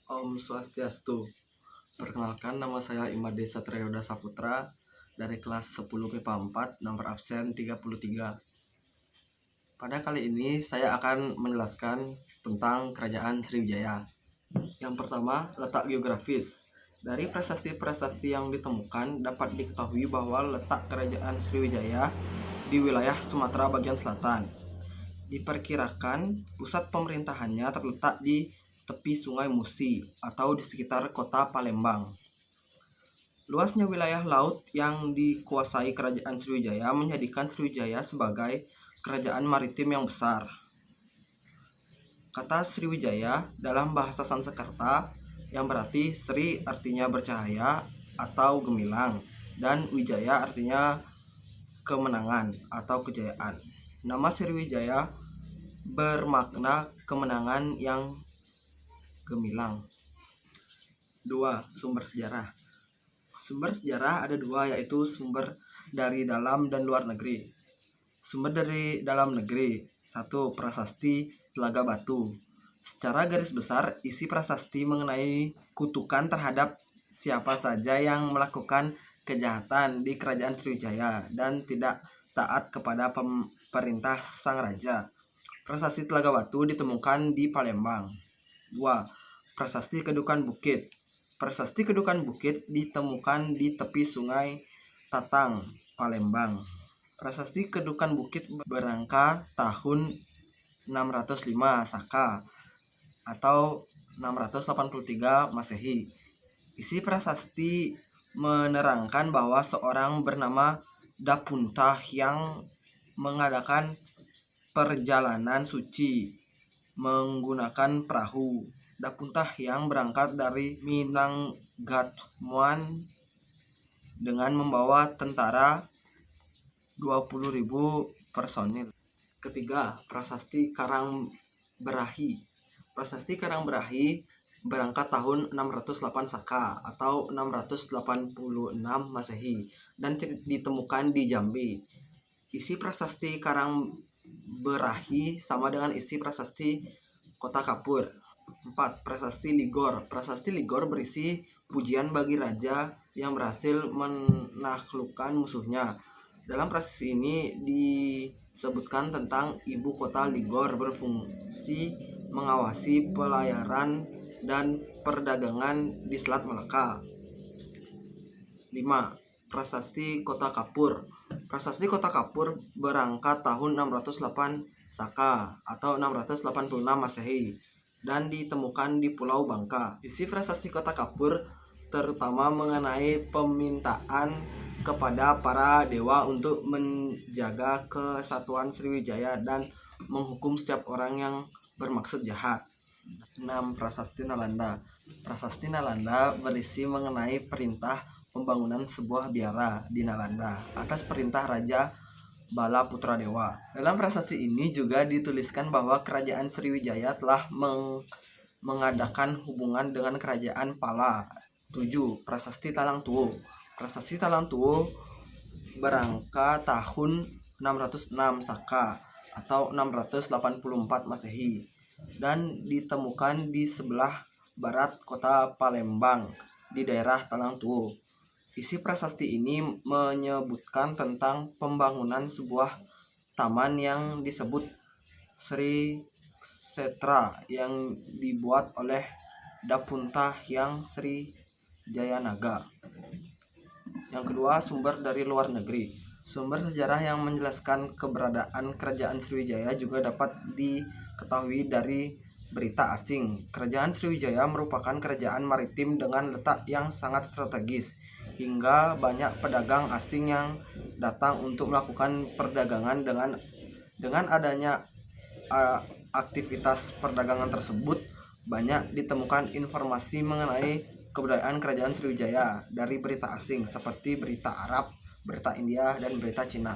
Om Swastiastu. Perkenalkan, nama saya Imade Satrioda Saputra dari kelas 10 MIPA 4, nomor absen 33. Pada kali ini saya akan menjelaskan tentang Kerajaan Sriwijaya. Yang pertama, letak geografis. Dari prasasti-prasasti yang ditemukan dapat diketahui bahwa letak Kerajaan Sriwijaya di wilayah Sumatera bagian selatan. Diperkirakan pusat pemerintahannya terletak di tepi Sungai Musi atau di sekitar kota Palembang. Luasnya wilayah laut yang dikuasai Kerajaan Sriwijaya menjadikan Sriwijaya sebagai kerajaan maritim yang besar. Kata Sriwijaya dalam bahasa Sanskerta yang berarti Sri artinya bercahaya atau gemilang dan Wijaya artinya kemenangan atau kejayaan. Nama Sriwijaya bermakna kemenangan yang gemilang. 2. Sumber sejarah. Sumber sejarah ada dua, yaitu sumber dari dalam dan luar negeri. Sumber dari dalam negeri. 1. Prasasti Telaga Batu. Secara garis besar, isi prasasti mengenai kutukan terhadap siapa saja yang melakukan kejahatan di Kerajaan Sriwijaya dan tidak taat kepada perintah sang raja. Prasasti Telaga Batu ditemukan di Palembang. 2. Prasasti Kedukan Bukit. Prasasti Kedukan Bukit ditemukan di tepi Sungai Tatang, Palembang. Prasasti Kedukan Bukit berangka tahun 605 Saka atau 683 Masehi. Isi prasasti menerangkan bahwa seorang bernama Dapunta yang mengadakan perjalanan suci menggunakan perahu. Dapuntah yang berangkat dari Minangkabau dengan membawa tentara 20.000 personil. Ketiga, Prasasti Karangberahi. Prasasti Karangberahi berangkat tahun 608 Saka atau 686 Masehi dan ditemukan di Jambi. Isi prasasti Karangberahi sama dengan isi prasasti Kota Kapur. 4. Prasasti Ligor. Prasasti Ligor berisi pujian bagi raja yang berhasil menaklukkan musuhnya. Dalam prasasti ini disebutkan tentang ibu kota Ligor berfungsi mengawasi pelayaran dan perdagangan di Selat Malaka. 5. Prasasti Kota Kapur. Prasasti Kota Kapur berangkat tahun 608 Saka atau 686 Masehi dan ditemukan di Pulau Bangka. Isi prasasti Kota Kapur terutama mengenai permintaan kepada para dewa untuk menjaga kesatuan Sriwijaya dan menghukum setiap orang yang bermaksud jahat. 6. Prasasti Nalanda. Prasasti Nalanda berisi mengenai perintah pembangunan sebuah biara di Nalanda atas perintah Raja Bala Putra Dewa. Dalam prasasti ini juga dituliskan bahwa Kerajaan Sriwijaya telah mengadakan hubungan dengan Kerajaan Pala. 7. Prasasti Talang Tuo. Prasasti Talang Tuo berangka tahun 606 Saka atau 684 Masehi dan ditemukan di sebelah barat kota Palembang di daerah Talang Tuo. Isi prasasti ini menyebutkan tentang pembangunan sebuah taman yang disebut Sri Setra yang dibuat oleh Dapunta Hyang Sri Jayanaga. Yang kedua, sumber dari luar negeri. Sumber sejarah yang menjelaskan keberadaan Kerajaan Sriwijaya juga dapat diketahui dari berita asing. Kerajaan Sriwijaya merupakan kerajaan maritim dengan letak yang sangat strategis, hingga banyak pedagang asing yang datang untuk melakukan perdagangan. Dengan adanya aktivitas perdagangan tersebut, banyak ditemukan informasi mengenai kebudayaan Kerajaan Sriwijaya dari berita asing seperti berita Arab, berita India, dan berita Cina.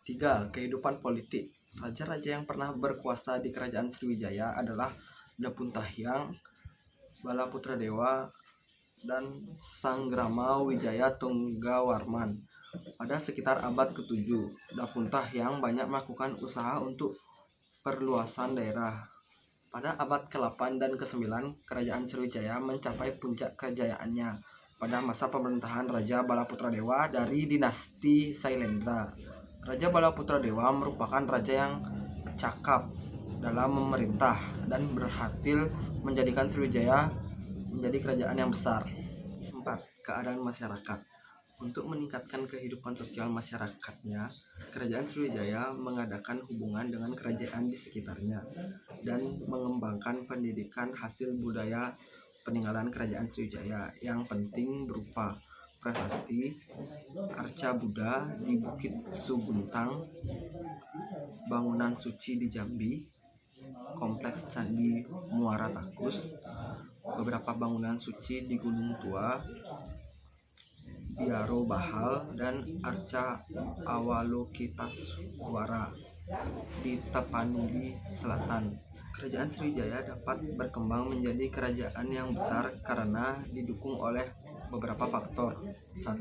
3. Kehidupan politik. Raja-raja yang pernah berkuasa di Kerajaan Sriwijaya adalah Dapunta Hyang, Bala Putra Dewa, dan Sanggrama Wijaya Tunggawarman. Pada sekitar abad ke-7, Dapunta Hyang banyak melakukan usaha untuk perluasan daerah. Pada abad ke-8 dan ke-9, Kerajaan Sriwijaya mencapai puncak kejayaannya pada masa pemerintahan Raja Balaputradewa dari dinasti Sailendra. Raja Balaputradewa merupakan raja yang cakap dalam memerintah dan berhasil menjadikan Sriwijaya menjadi kerajaan yang besar. 4. Keadaan masyarakat. Untuk meningkatkan kehidupan sosial masyarakatnya, Kerajaan Sriwijaya mengadakan hubungan dengan kerajaan di sekitarnya dan mengembangkan pendidikan hasil budaya peninggalan Kerajaan Sriwijaya yang penting berupa prasasti, arca Buddha di Bukit Suguntang, bangunan suci di Jambi, kompleks Candi Muara Takus, beberapa bangunan suci di Gunung Tua, Biaro Bahal, dan arca Awalokitaswara di Tapanuli Selatan. Kerajaan Sriwijaya dapat berkembang menjadi kerajaan yang besar karena didukung oleh beberapa faktor. 1.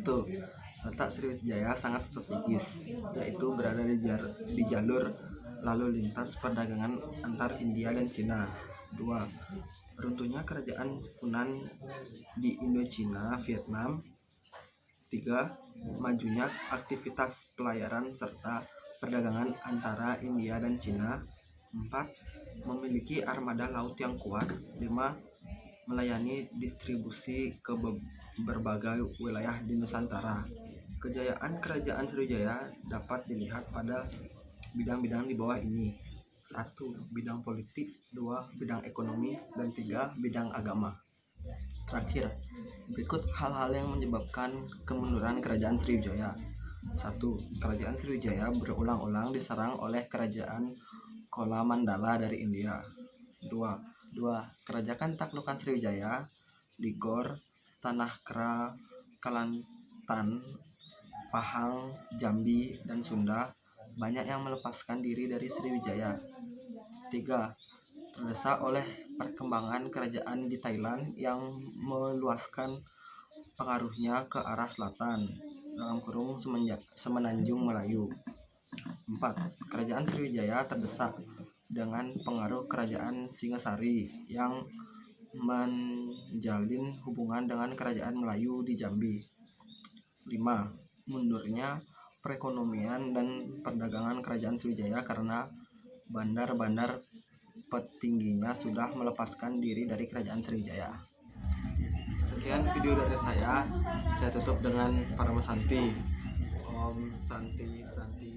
Letak Sriwijaya sangat strategis, yaitu berada di jalur lalu lintas perdagangan antar India dan Cina. 2. Runtuhnya kerajaan Funan di Indochina, Vietnam. 3. Majunya aktivitas pelayaran serta perdagangan antara India dan Cina. 4. Memiliki armada laut yang kuat. 5. Melayani distribusi ke berbagai wilayah di Nusantara. Kejayaan Kerajaan Sriwijaya dapat dilihat pada bidang-bidang di bawah ini. 1. Bidang politik. 2. Bidang ekonomi. Dan 3. Bidang agama. Terakhir, berikut hal-hal yang menyebabkan kemunduran Kerajaan Sriwijaya. 1. Kerajaan Sriwijaya berulang-ulang diserang oleh Kerajaan Kola Mandala dari India. 2. Kerajaan taklukan Sriwijaya di Gor, Tanah Kera, Kelantan, Pahang, Jambi, dan Sunda banyak yang melepaskan diri dari Sriwijaya. 3. Terdesak oleh perkembangan kerajaan di Thailand yang meluaskan pengaruhnya ke arah selatan (Semenanjung Melayu). 4. Kerajaan Sriwijaya terdesak dengan pengaruh Kerajaan Singasari yang menjalin hubungan dengan Kerajaan Melayu di Jambi. 5. Mundurnya perekonomian dan perdagangan Kerajaan Sriwijaya karena bandar-bandar petingginya sudah melepaskan diri dari Kerajaan Sriwijaya. Sekian video dari saya tutup dengan Parama Santi. Om Santi Santi.